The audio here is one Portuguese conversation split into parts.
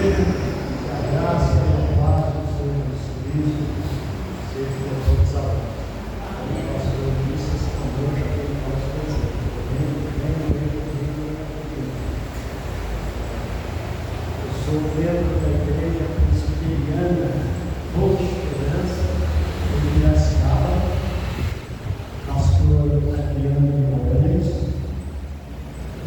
igreja, que a graça e a paz do Senhor Jesus Cristo seja com todos a nós. O pastor Ulisses também já tem o nosso presente. Eu sou membro da Igreja Presbiteriana Boa Esperança, em Piracicaba, pastor Adriano Guimarães,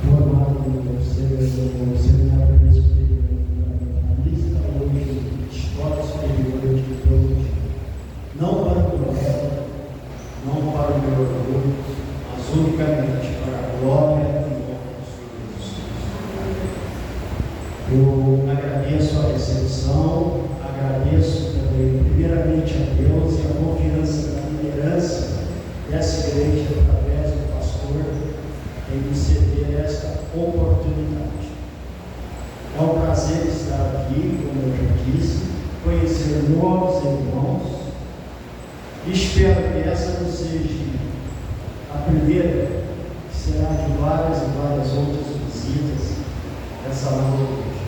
formado no Seminário Presbiteriano Fundamentalista, hoje Escola Superior de Teologia. Não para o glória, não para o meu orgulho, mas unicamente para a glória e honra do Senhor Jesus Cristo. Eu agradeço a recepção, agradeço também, primeiramente, a Deus e a confiança da liderança dessa igreja através do pastor em me ceder esta oportunidade. É um prazer estar aqui, como eu já disse, conhecer novos irmãos. Espero que essa não seja a primeira, que será de várias e várias outras visitas dessa nova igreja.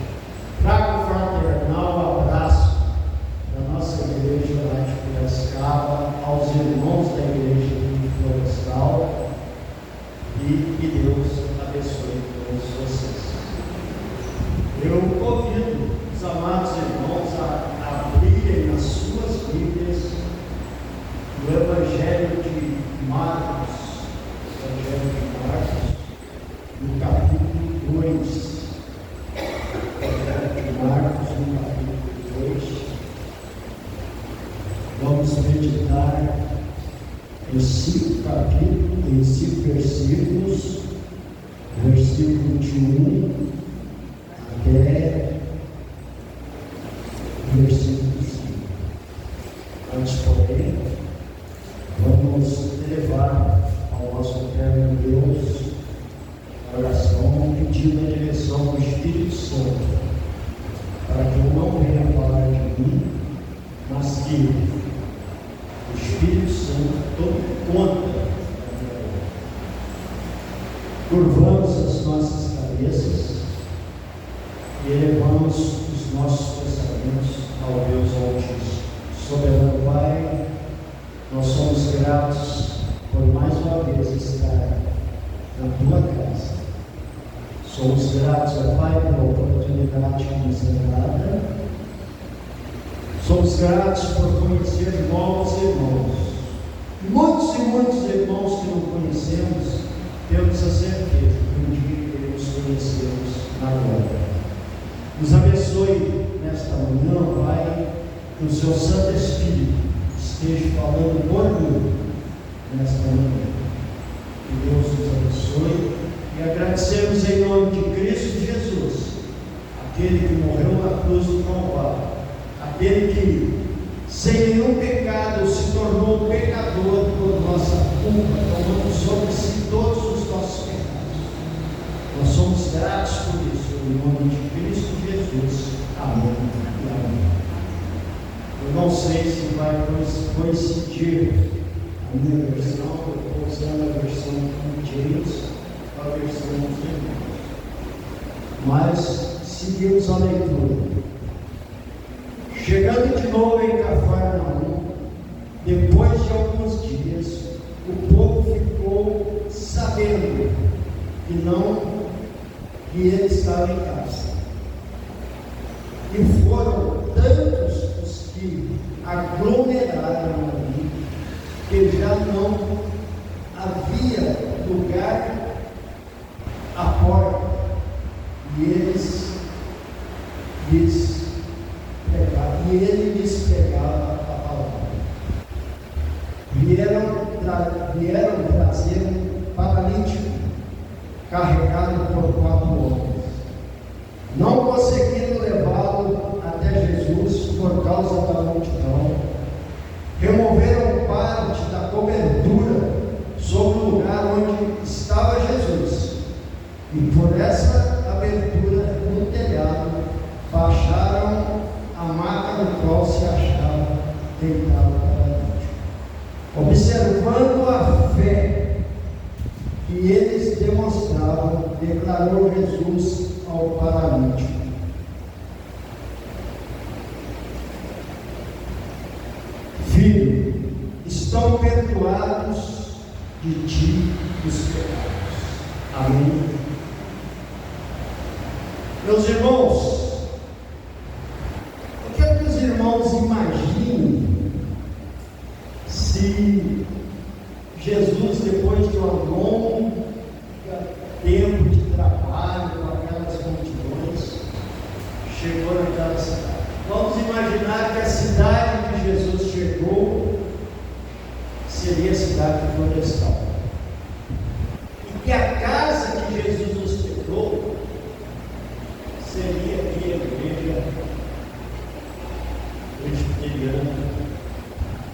Trago um fraternal abraço da nossa igreja lá de Piracicaba, aos irmãos da igreja de Florestal, e que Deus abençoe todos vocês. Eu convido os amados irmãos a abrirem nas suas Bíblias o Evangelho de Marcos, no capítulo 2. Evangelho de Marcos, no capítulo 2. Vamos meditar em 5 capítulos, em 5 versículos, versículo de 1 até versículo 5. Antes, porém, vamos elevar ao nosso eterno Deus a oração pedindo a direção do Espírito Santo, para que eu não venha falar de mim, mas que o Espírito Santo tome conta da minha vida. Curvamos as nossas cabeças e elevamos os nossos pensamentos ao Deus Altíssimo. Soberano Pai, nós somos gratos por mais uma vez estar na Tua casa. Somos gratos, ó Pai, pela oportunidade que nos é dada. Somos gratos por conhecer novos irmãos. Muitos e muitos irmãos que não conhecemos, temos a certeza que um dia queremos conhecê-los na glória. Nos abençoe nesta manhã, Pai, que o Seu Santo Espírito esteja falando conosco nesta manhã. Que Deus nos abençoe e agradecemos em nome de Cristo Jesus, aquele que morreu na cruz do Calvário, aquele que sem nenhum pecado se tornou pecador por nossa culpa, tomando sobre si todos os nossos pecados. Nós somos gratos por isso, em nome de Cristo Jesus. Amém e amém. Eu não sei se vai coincidir a minha versão, eu estou usando a versão de James, a versão dos irmãos. Mas seguimos a leitura. Chegando de novo em Cafarnaum, depois de alguns dias, o povo ficou sabendo que ele estava em casa. E foram tantos os que aglomeraram ali, que já não havia lugar à porta, e ele lhes pregava a palavra. Vieram trazer um paralítico, carregado por 4 homens. Não conseguindo levá-lo até Jesus por causa da multidão, removeram parte da cobertura sobre o lugar onde estava Jesus, e por essa abertura no telhado baixaram a maca no qual se achava deitado o paralítico. Observando a fé que eles demonstravam, declarou Jesus ao paralítico: Filho, estão perdoados de ti os pecados. Amém. Meus irmãos, eu quero que os irmãos imaginem se Jesus, depois de um longo tempo de trabalho com aquelas multidões, chegou naquela cidade. Vamos imaginar que a cidade que Jesus chegou seria a cidade florestal, e que a casa que Jesus hospedou seria aqui a igreja presbiteriana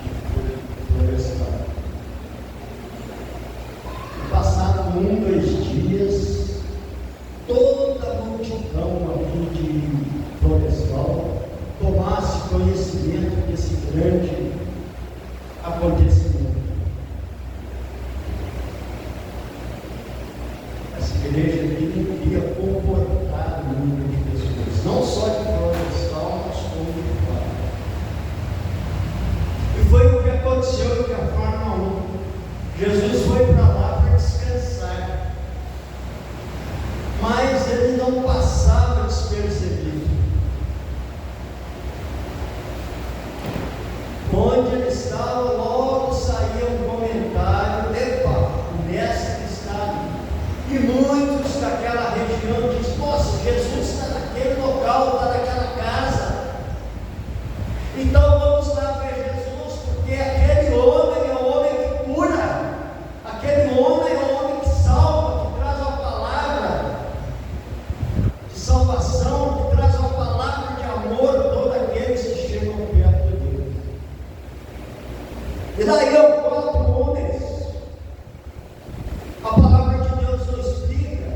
de Florestal. E passado 2 dias, toda a multidão aqui de Florestal tomasse conhecimento desse grande acontecimento. Essa igreja aqui não queria comportar o número de pessoas, não só de Florestal, mas como de fora. E foi o que aconteceu em Cafarnaum. Jesus foi para lá para descansar, mas ele não passava despercebido. Onde ele estava, logo saía um comentário: epa, o mestre está ali. E muitos daquela região dizem: nossa, Jesus está naquele local, está naquela casa, então vamos lá ver Jesus, porque aquele homem é o homem que cura, aquele homem é o homem que salva, que traz uma palavra de salvação, que traz uma palavra de amor a todos aqueles que chegam perto dele. E daí eu 4 homens, a palavra de Deus não explica,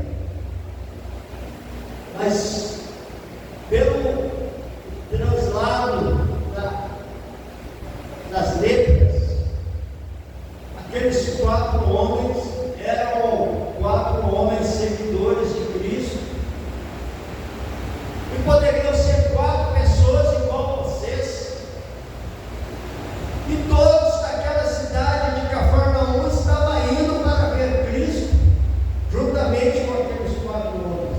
mas pelo translado das letras, aqueles 4 homens eram 4 homens seguidores de Cristo, e poderiam ser 4 pessoas igual a vocês, e todos daquela cidade de Cafarnaum estavam indo para ver Cristo, juntamente com aqueles 4 homens,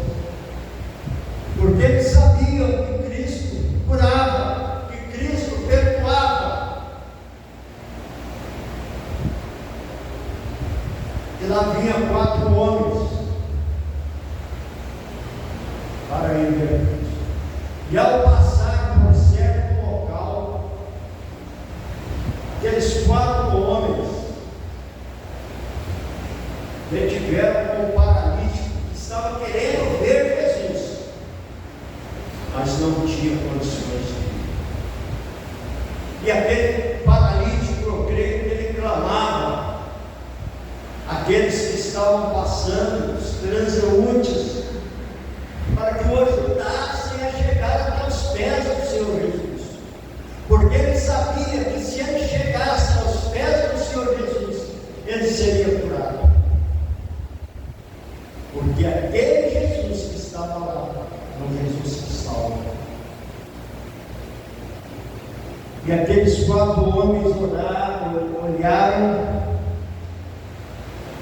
porque eles sabiam que Cristo curava, que Cristo perdoava. E lá vinha 4 homens para ir ver Cristo. E ao passar por certo local, aqueles 4 homens detiveram com o paralítico que estava querendo ver Jesus, mas não tinha condições de ir. E aquele paralítico, eu creio que ele clamava aqueles que estavam passando, os transeuntes, para que o ajudassem a chegar até os pés do Senhor Jesus, porque ele sabia que se ele chegasse aos pés do Senhor Jesus, ele seria curado, porque aquele Jesus que estava lá é o Jesus que salva. E aqueles 4 homens olharam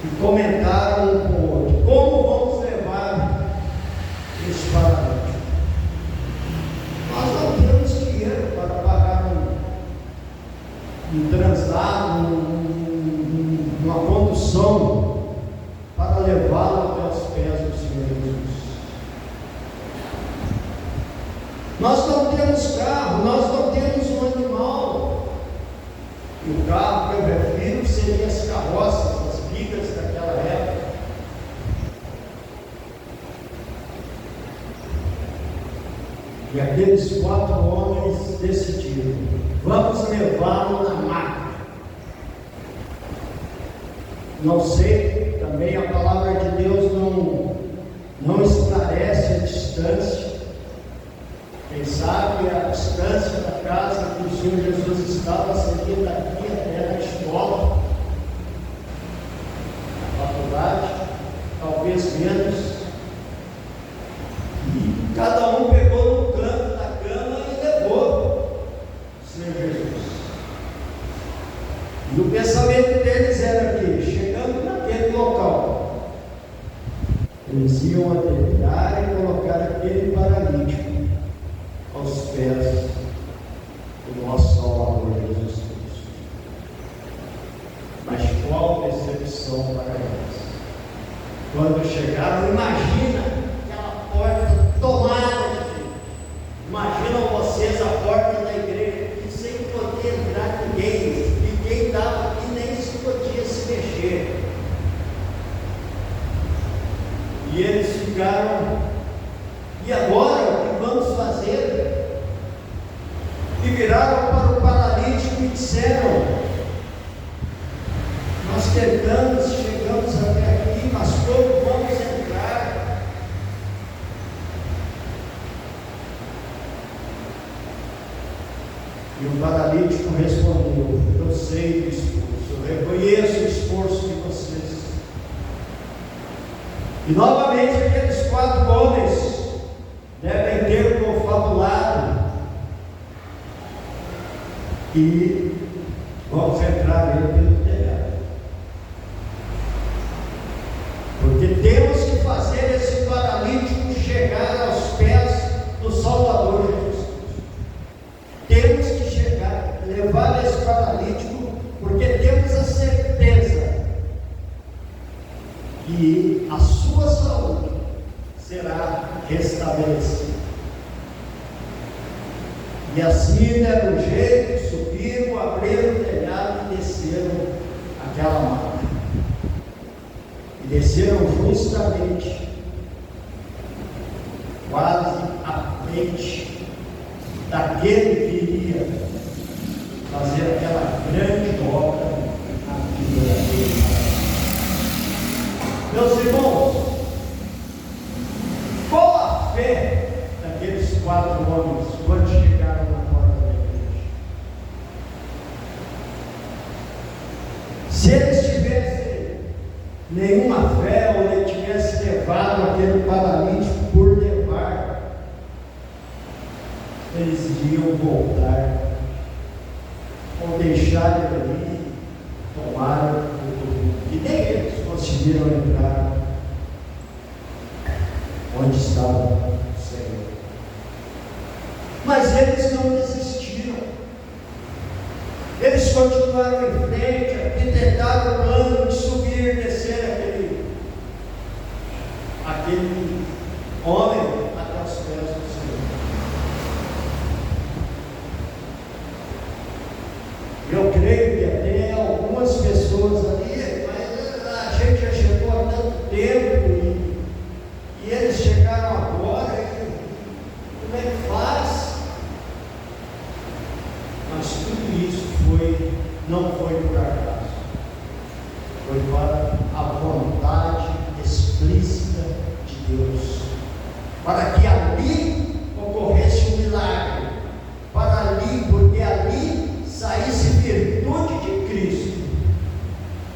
e comentaram um com o outro: como vamos levar esse paralítico? Nós não temos dinheiro para pagar um translado, uma condução para levá-lo até os pés do Senhor Jesus. Nós não temos carro, nós não temos um animal. E o carro que eu refiro seria as carroças, as bigas daquela época. E aqueles 4 homens decidiram: vamos levá-lo na maca. Não sei, também a palavra de Deus não esclarece a distância. Quem sabe a distância da casa que o Senhor Jesus estava seria daqui até na escola, na faculdade, talvez menos. E cada um pegou no canto da cama e levou o Senhor Jesus. chegaram, imagina aquela porta tomada de gente. Imaginam vocês a porta da igreja e sem poder entrar ninguém. Ninguém estava aqui, nem se podia se mexer. E eles ficaram, e agora o que vamos fazer? E viraram para o paralítico e disseram: nós tentamos, chegamos até aqui, mas como vamos entrar? E o paralítico respondeu: eu sei do esforço, eu reconheço o esforço de vocês. E novamente aqueles 4 homens devem ter confabulado e vamos entrar nele pelo telhado, porque temos que fazer esse paralítico chegar aos pés do Salvador Jesus. Temos que chegar, levar esse paralítico, porque temos a certeza que a sua saúde será restabelecida. E assim deram um jeito, subiram, abriram o telhado e desceram aquela maca. E desceram justamente quase à frente daquele que iria fazer aquela grande obra na vida dele. Meus irmãos, qual a fé daqueles 4 homens quando chegaram na porta da igreja? Se eles tivessem nenhuma fé, ou ele tivesse levado aquele paralítico por levar, eles iriam voltar, ou deixar ele ali, tomar e nem eles conseguiram entrar onde estava o Senhor. Mas eles não desistiram. Eles continuaram em frente, arquitetaram o plano de subir e descer aquele homem até os pés do Senhor. Eu creio que até algumas pessoas ali, mas a gente já chegou há tanto tempo e eles chegaram agora, e como é que faz? Mas tudo isso não foi por acaso, foi para a vontade explícita de Deus, para que ali ocorresse um milagre, porque ali saísse virtude de Cristo,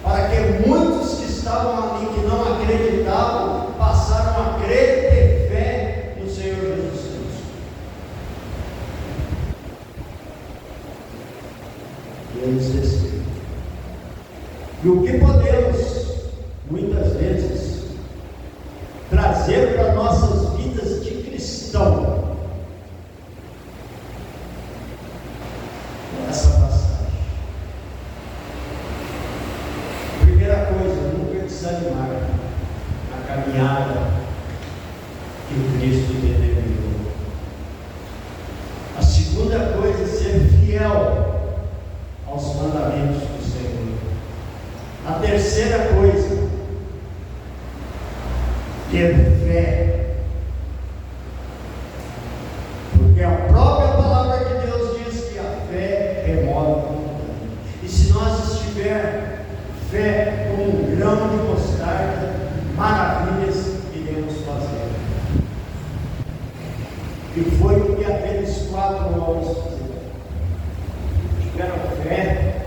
para que muitos que estavam ali, que não acreditavam, passaram a crer e ter fé no Senhor Jesus Cristo. E eles desceram. E o que podemos, muitas vezes, trazer para nossas vidas de cristão? Essa passagem. Primeira coisa, nunca desanimar na caminhada que o Cristo determinou. A segunda coisa, ser fiel aos mandamentos do Senhor. A terceira coisa, ter fé, porque a própria palavra de Deus diz que a fé remove a montanha. E se nós estivermos fé como um grão de mostarda, maravilhas iremos fazer. E foi o que aqueles 4 homens fizeram. Tiveram fé,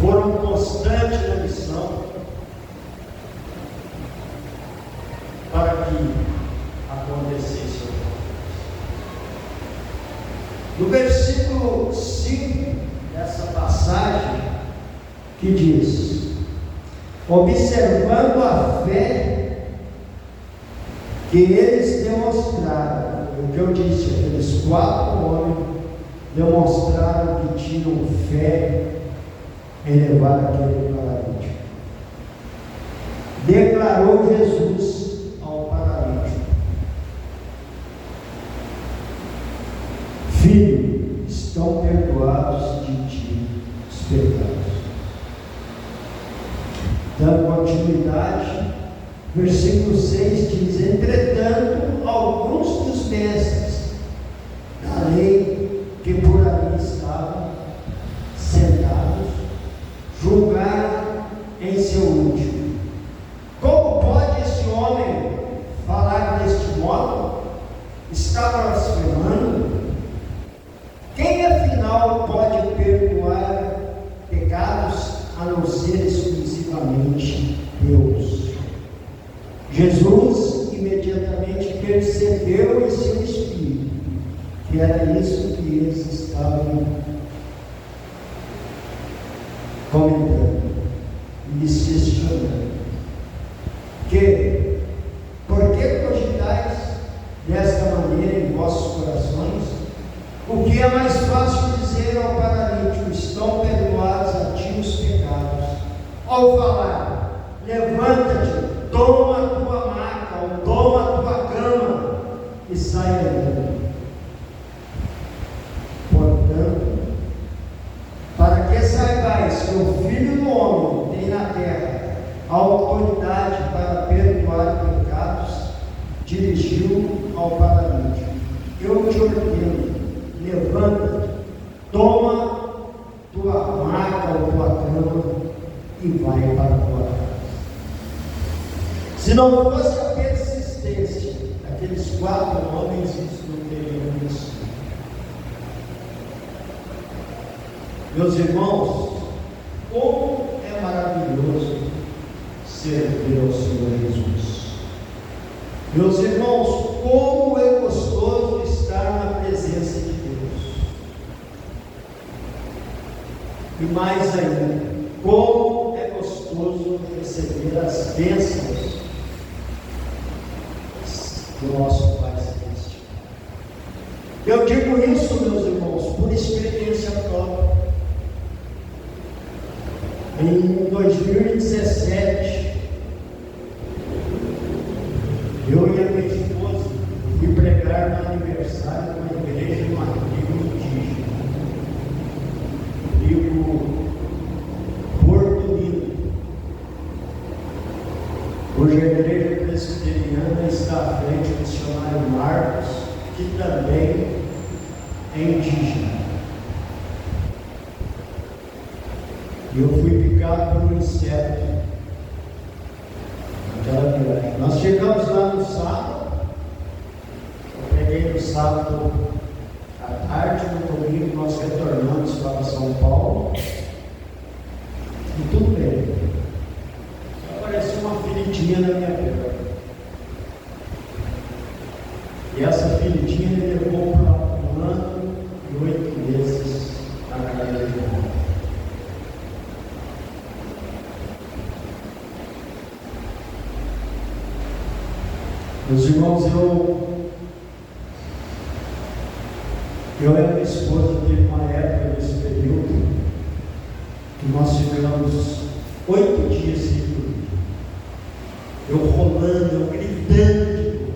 foram constantes na missão, para que acontecesse o que aconteceu. No versículo 5 dessa passagem, que diz: observando a fé que eles demonstraram, o que eu disse, aqueles 4 homens demonstraram que tinham fé em levar aquele paralítico. declarou Jesus ao paralítico: Filho, estão perdoados de ti os pecados. Dando continuidade, versículo 6 diz: Entretanto, alguns dos mestres da lei que por ali estavam sentados julgaram em seu íntimo: Como pode esse homem falar deste modo? Está blasfemando? Quem afinal pode perdoar pecados a não ser exclusivamente Deus? Jesus imediatamente percebeu em seu espírito que era isso que eles estavam comentando e lhes questionando: por que cogitais desta maneira em vossos corações? O que é mais fácil dizer ao paralítico: estão perdoados a ti os pecados, ou falar: levanta-te, toma a tua maca, ou toma a tua cama e sai andando? Portanto, para que saibais que o Filho do Homem tem na terra a autoridade para perdoar pecados, dirigiu ao paralítico: eu te ordeno, levanta-te, toma tua maca ou tua cama e vai para a tua casa. Se não fosse a persistência daqueles 4 homens, isso não teria acontecido. Meus irmãos, como é maravilhoso servir ao Senhor Jesus. Meus irmãos, como é gostoso estar na presença de Deus. E mais ainda, como é gostoso receber as bênçãos do nosso Pai Celestial. Eu digo isso, meus irmãos, por experiência própria. Em 2017, eu e a minha esposa fui pregar no aniversário de uma igreja de uma tribo indígena, tribo Porto Lindo. Hoje a igreja presbiteriana está à frente do missionário Marcos, que também é indígena. E eu fui picado por um inseto naquela viagem. Nós chegamos lá no sábado, eu preguei no sábado à tarde, no domingo nós retornamos para São Paulo, e tudo bem. Apareceu uma feridinha na minha perna. E essa feridinha me levou para 1 ano e 8 meses na cadeira de rodas. Meus irmãos, eu e a minha esposa teve uma época nesse período que nós ficamos 8 dias sem dormir. Eu rolando, eu gritando de dor.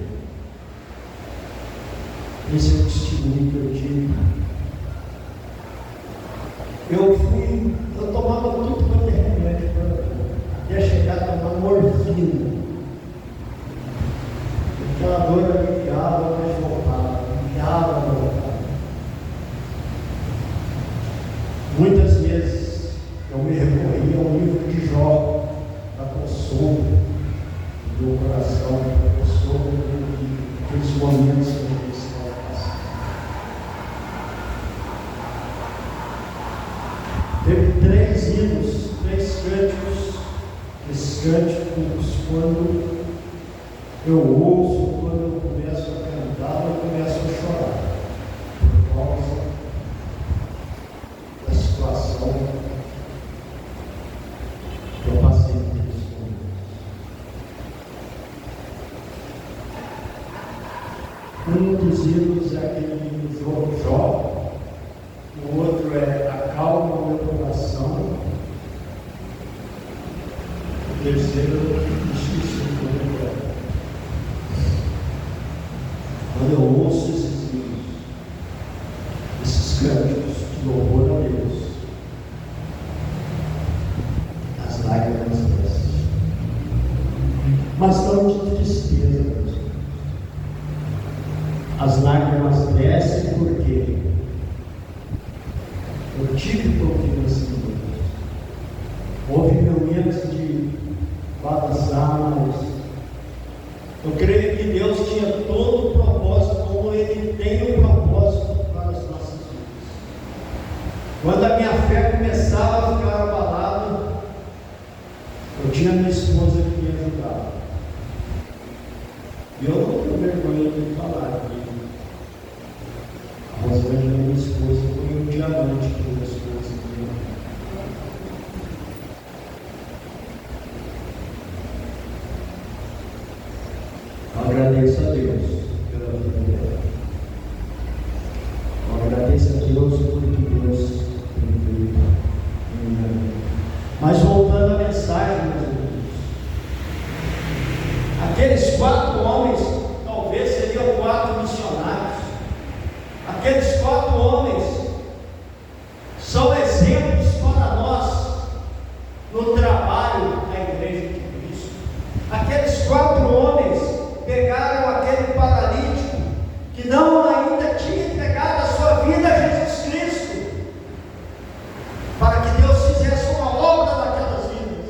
Esse é o testemunho que eu tive. Eu tomava tudo quanto é remédio até chegar a tomar morfina. Aquela dor aliviava, mas voltava, aliviava, voltava. Muitas vezes eu me recorria ao livro de Jó, para consolo do meu coração, para consolo daqueles momentos que eu estava passando. Teve 3 hinos, 3 cânticos. Esses cânticos, quando eu ouço, quando eu começo a cantar, eu começo a chorar, por causa da situação que eu passei naqueles momentos. Um dos hinos é aquele hino Jó, o outro é Acalma o meu coração, o terceiro os cânticos de louvor a Deus, as lágrimas descem, mas não de tristeza. As lágrimas descem porque eu tive que ouvir o Senhor. Houve momentos de balançar, mas eu creio que Deus tinha todo o propósito, como Ele tem o propósito para as nossas vidas. Quando a minha fé começava a ficar abalada, eu tinha minha esposa que me ajudava. E eu não tenho vergonha de falar que a Rosângela, minha esposa, foi um diamante que minha esposa tinha. Eu agradeço a Deus pela vida dela. Eu agradeço a Deus porque Deus tem feito em minha vida. Mas voltando à mensagem, meus irmãos, aqueles 4 homens talvez seriam 4 missionários. Aqueles 4 homens são exemplos para nós no trabalho da Igreja de Cristo. Aqueles 4 homens pegaram aquele paralítico que não ainda tinha entregado a sua vida a Jesus Cristo, para que Deus fizesse uma obra naquelas vidas.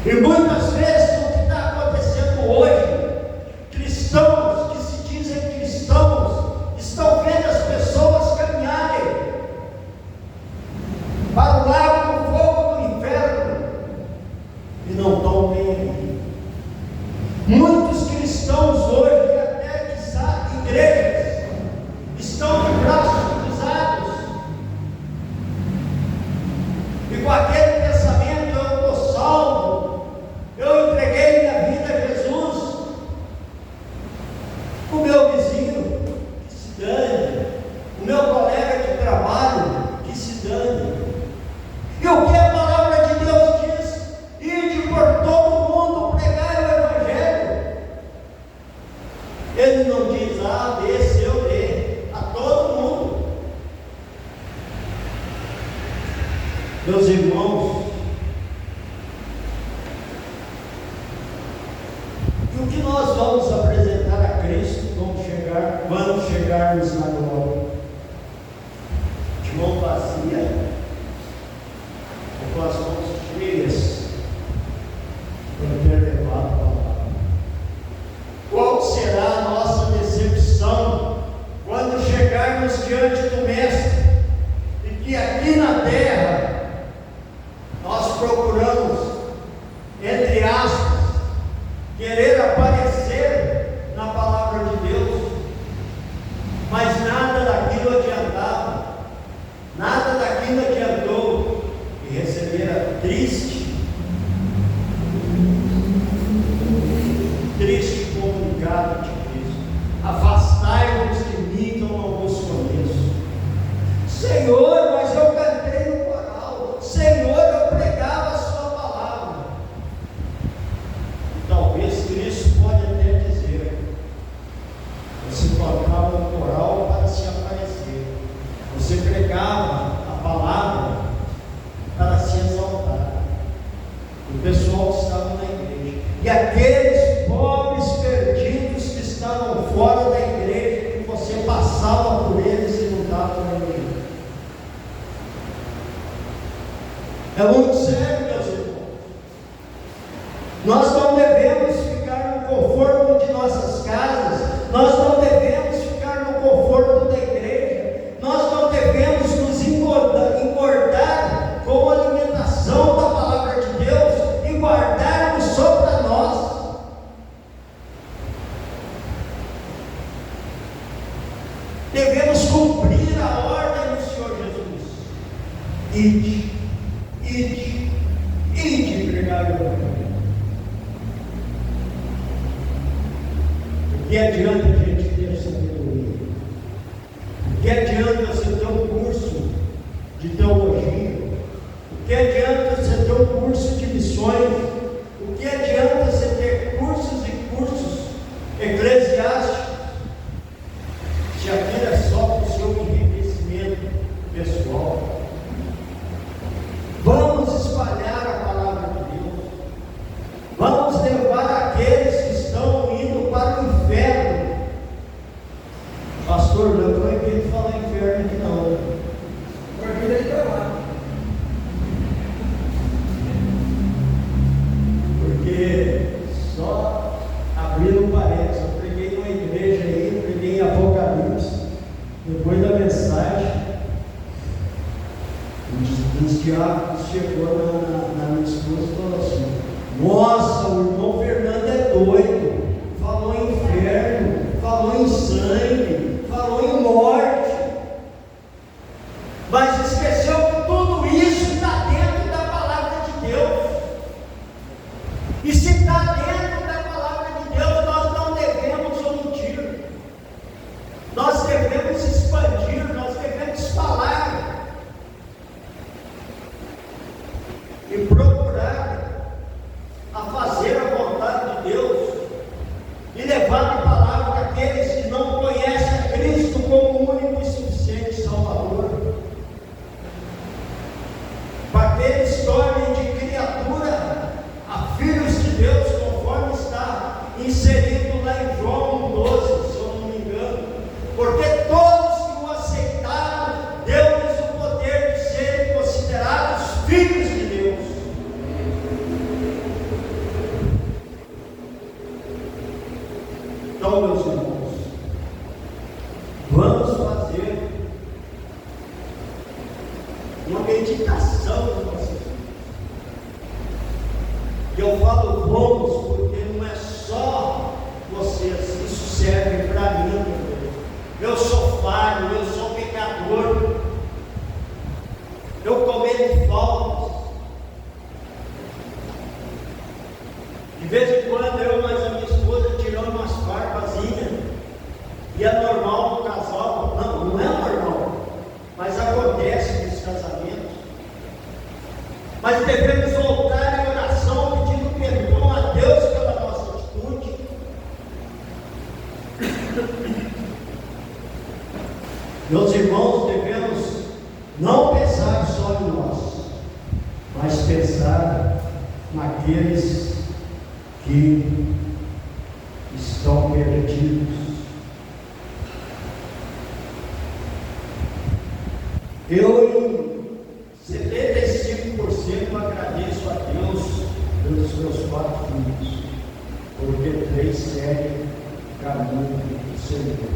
E muitas vezes o que está acontecendo hoje, cristãos que se dizem cristãos estão vendo as pessoas caminharem para o lago do fogo do inferno e não estão bem aí. Muitos cristãos hoje, até que igrejas, estão de braços cruzados e com aquele pensamento: eu estou salvo, eu entreguei minha vida a Jesus. O meu vizinho, que se dane. O meu colega de trabalho, que se dane. E o que a palavra de Deus diz? Ide por todo mundo pregar o Evangelho. Ele não diz A, B, C ou D, a todo mundo. Meus irmãos, e o que nós vamos apresentar a Cristo quando chegarmos na glória? De mão vazia ou com as mãos cheias para ter levado a palavra? Qual será a nossa decepção quando chegarmos diante do Mestre e que aqui na terra nós procuramos, entre aspas, querer aparecer na palavra de Deus, mas nada daquilo adiantava, nada daquilo adiantou, e receber a triste comunicado de Cristo: afastai-vos de mim, que eu não vos conheço. Senhor, mas eu cantei no coral, Senhor, eu pregava a sua palavra. E talvez Cristo pode até dizer: você tocava no coral para se aparecer, você pregava a palavra para se exaltar. O pessoal que estava na igreja, e aqueles pobres perdidos que estavam fora da igreja, que você passava por eles e não estava na igreja. É muito sério, meus irmãos. Nós não devemos ficar no conforto de nossas casas, nós não devemos ficar no conforto da igreja, nós não devemos nos engordar com a alimentação da palavra de Deus e guardarmos só para nós. Devemos cumprir a ordem do Senhor Jesus: ide pregar o Evangelho. O que adianta a gente ter sabedoria? O que adianta você ter um curso de teologia? O que adianta você ter um curso de missões? O que adianta você ter cursos e cursos eclesiásticos Pastor, não é proibido falar inferno aqui não. Proibido ele para lá. Porque só abrindo parênteses, eu preguei numa igreja aí, preguei em Apocalipse, depois da mensagem, os diáconos chegou na minha esposa e falou assim: nossa, o irmão Fernando é doido, falou em inferno, falou em sangue, falou em morte, mas esqueceu que tudo isso está dentro da palavra de Deus. E se está dentro da palavra de Deus, nós não devemos omitir, nós devemos expandir, nós devemos falar e procurar a fazer a vontade de Deus e levar a palavra para aqueles que não conhecem a Cristo como o único e suficiente Salvador, para que eles tornem de criatura a filhos de Deus, conforme está inserido lá em João 12, se eu não me engano, porque todos que o aceitaram, deu-lhes o poder de serem considerados filhos de Deus. Então, meus irmãos, vamos fazer uma meditação de nossas vidas. E eu falo vamos porque não é só vocês, isso serve para mim também. Eu sou falho, eu sou pecador, eu cometo faltas. De vez em quando eu mais a minha esposa tiramos umas farpazinhas, e é normal no casal. Não é normal, mas acontece nos casamentos. Mas devemos voltar em oração pedindo perdão a Deus pela nossa atitude. Meus irmãos, devemos não pensar só em nós, mas pensar naqueles que estão perdidos. Eu, em 75%, agradeço a Deus pelos meus 4 filhos, porque 3 seguem o caminho do Senhor.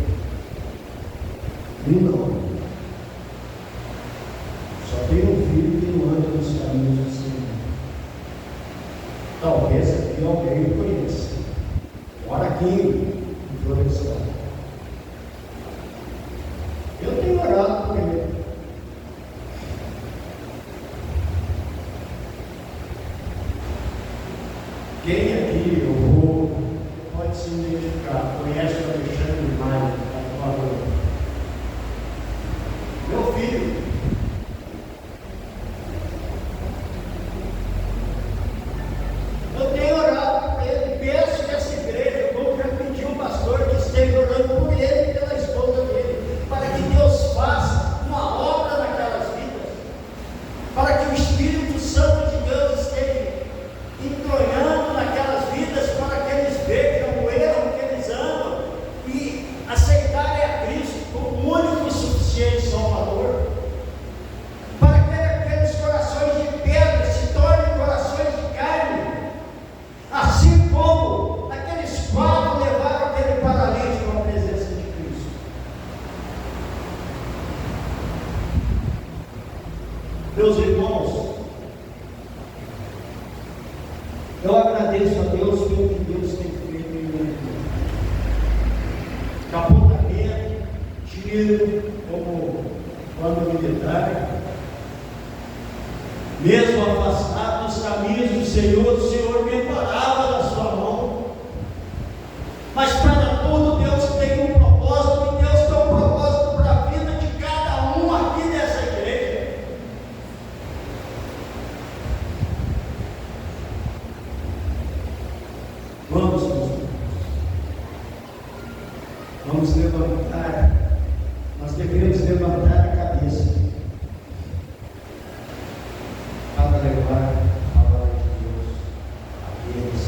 Não. Só tem um filho que não anda nos caminhos do Senhor. Talvez aqui alguém conheça. Mora aqui em Florestal. Eu tenho orado por ele. Quem aqui eu vou pode se identificar, conhece o Alexandre Maia, da Valor. Meu filho. Eu tenho orado por ele, peço que essa igreja, como já pediu o pastor, que esteja orando por ele e pela esposa dele, para que Deus faça uma obra naquelas vidas, para que o Espírito Santo de Deus esteja entronhando naquelas vidas, para que eles vejam o erro que eles andam e aceitarem a Cristo como o único e suficiente Salvador, para que aqueles corações de pedra se tornem corações de carne, assim como aqueles 4 levaram aquele paralítico à presença de Cristo. Meus irmãos, eu agradeço a Deus pelo que Deus tem feito em minha vida. Capotamento, tiro, como quando militar, mesmo afastado dos caminhos do Senhor, o Senhor me amparava na sua mão. Mas para tudo Deus tem um propósito, e Deus tem um propósito para a vida de cada um aqui nessa igreja. Vamos, meus irmãos. Vamos levantar. Nós devemos levantar a cabeça para levar a palavra de Deus àqueles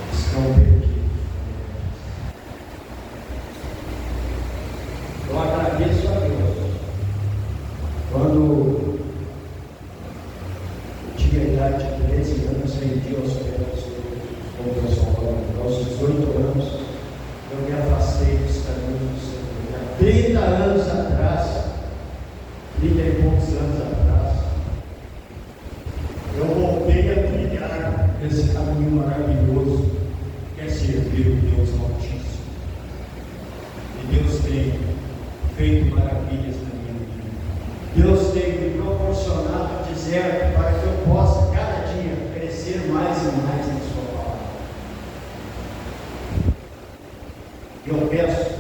que estão perdidos. anos atrás, 30 e poucos anos atrás, eu voltei a trilhar esse caminho maravilhoso que é servir o Deus Altíssimo. E Deus tem feito maravilhas na minha vida. Deus tem me proporcionado deserto para que eu possa cada dia crescer mais e mais na sua palavra. Eu peço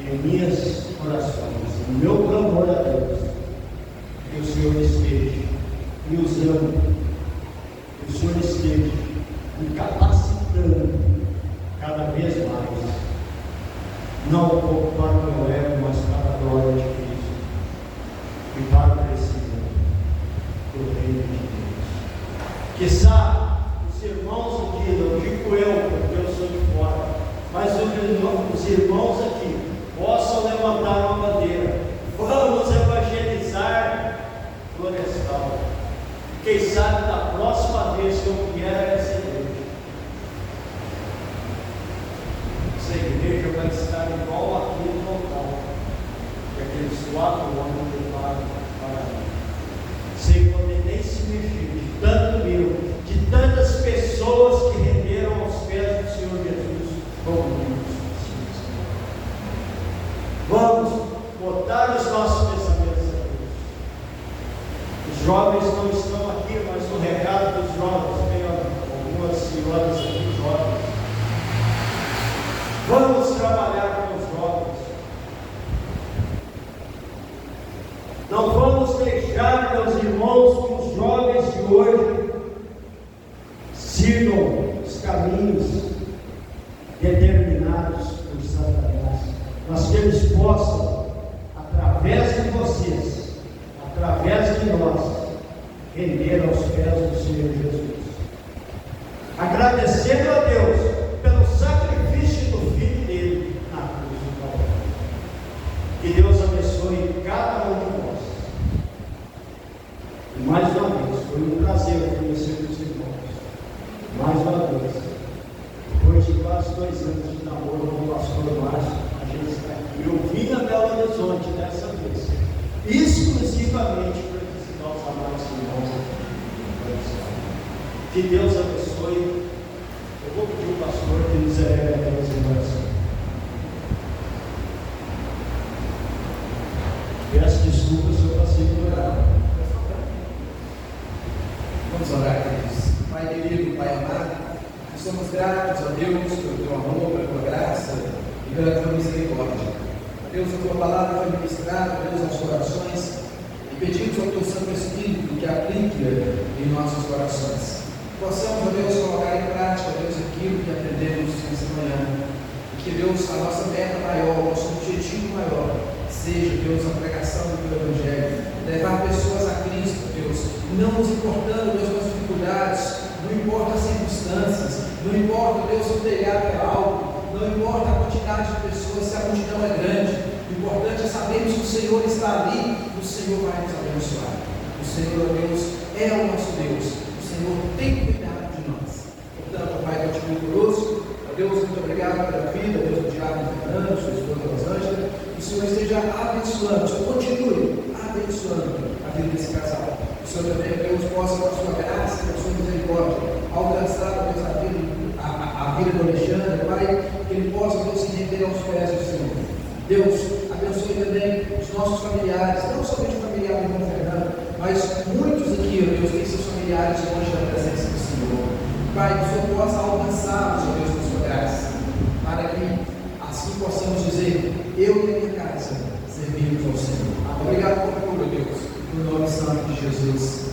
em minhas orações, no meu clamor a Deus, que o Senhor esteja me usando, que o Senhor esteja me capacitando cada vez mais, não para o meu ego, mas para a glória de Cristo e para o crescimento do reino de Deus. Quizá os irmãos aqui, não digo eu, porque eu sou de fora, mas os irmãos aqui possam levantar uma bandeira. Vamos evangelizar Florestal. Quem sabe da próxima vez que eu vier a essa igreja, essa igreja vai estar igual aqui no local, que aqueles 4 anos levaram para mim, sem poder nem se mexer, de tanto medo, de tantas pessoas que renderam aos pés do Senhor Jesus como Deus. Vamos botar os nossos pensamentos a Deus. Os jovens não estão aqui, mas no recado dos jovens, tem algumas senhoras aqui jovens. Vamos trabalhar com os jovens. Não vamos deixar, meus irmãos, que os jovens de hoje sigam os caminhos determinados por Satanás, mas que eles possam, através de vocês, através de nós, render aos pés do Senhor Jesus, agradecendo a Deus pelo sacrifício do Filho dele na cruz do Calvário. Que Deus abençoe cada um de nós. E mais uma vez, foi um prazer conhecer os irmãos. Mais uma vez, depois de quase 2 anos de namoro com o pastor Márcio, a gente está aqui. Eu vim a Belo Horizonte dessa vez, exclusivamente para visitar os amados irmãos aqui. Que Deus abençoe. Eu vou pedir ao pastor que nos eleve a Deus em oração. Peço desculpas se eu passei por orar. Vamos orar, queridos. Pai querido, Pai amado, somos gratos a Deus pelo teu amor, pela tua graça e pela tua misericórdia. Deus, a tua palavra foi ministrada, Deus, aos corações, e pedimos ao teu Santo Espírito que aplique em nossos corações. Possamos, Deus, colocar em prática, Deus, aquilo que aprendemos nessa manhã. E que, Deus, a nossa meta maior, o nosso objetivo maior, seja, Deus, a pregação do teu Evangelho, levar pessoas a Cristo, Deus, não nos importando, Deus, com as dificuldades, não importa as circunstâncias, não importa, Deus, se o telhado é alto, não importa a quantidade de pessoas, se a multidão é grande, o importante é sabermos que o Senhor está ali, o Senhor vai nos abençoar. O Senhor, Deus, é o nosso Deus, o Senhor tem cuidado de nós. Portanto, Pai, continue conosco. Deus, muito obrigado pela vida, Deus, do diácono Fernando, sua esposa Rosângela, que o Senhor esteja abençoando, o Senhor continue abençoando a vida desse casal. O Senhor também, Deus, possa, com a sua graça, com a sua misericórdia, alcançar, Deus, a vida do Alexandre, Pai, que ele possa, Deus, se render aos pés do Senhor. Deus, abençoe também os nossos familiares, não somente o familiar do irmão Fernando, mas muitos aqui, Deus, têm seus familiares longe da presença do Senhor. Pai, que o Senhor possa alcançá-los, Deus, com a sua graça, para que assim possamos dizer: eu e a minha casa servimos ao Senhor. Obrigado por tudo, Deus, no nome santo de Jesus.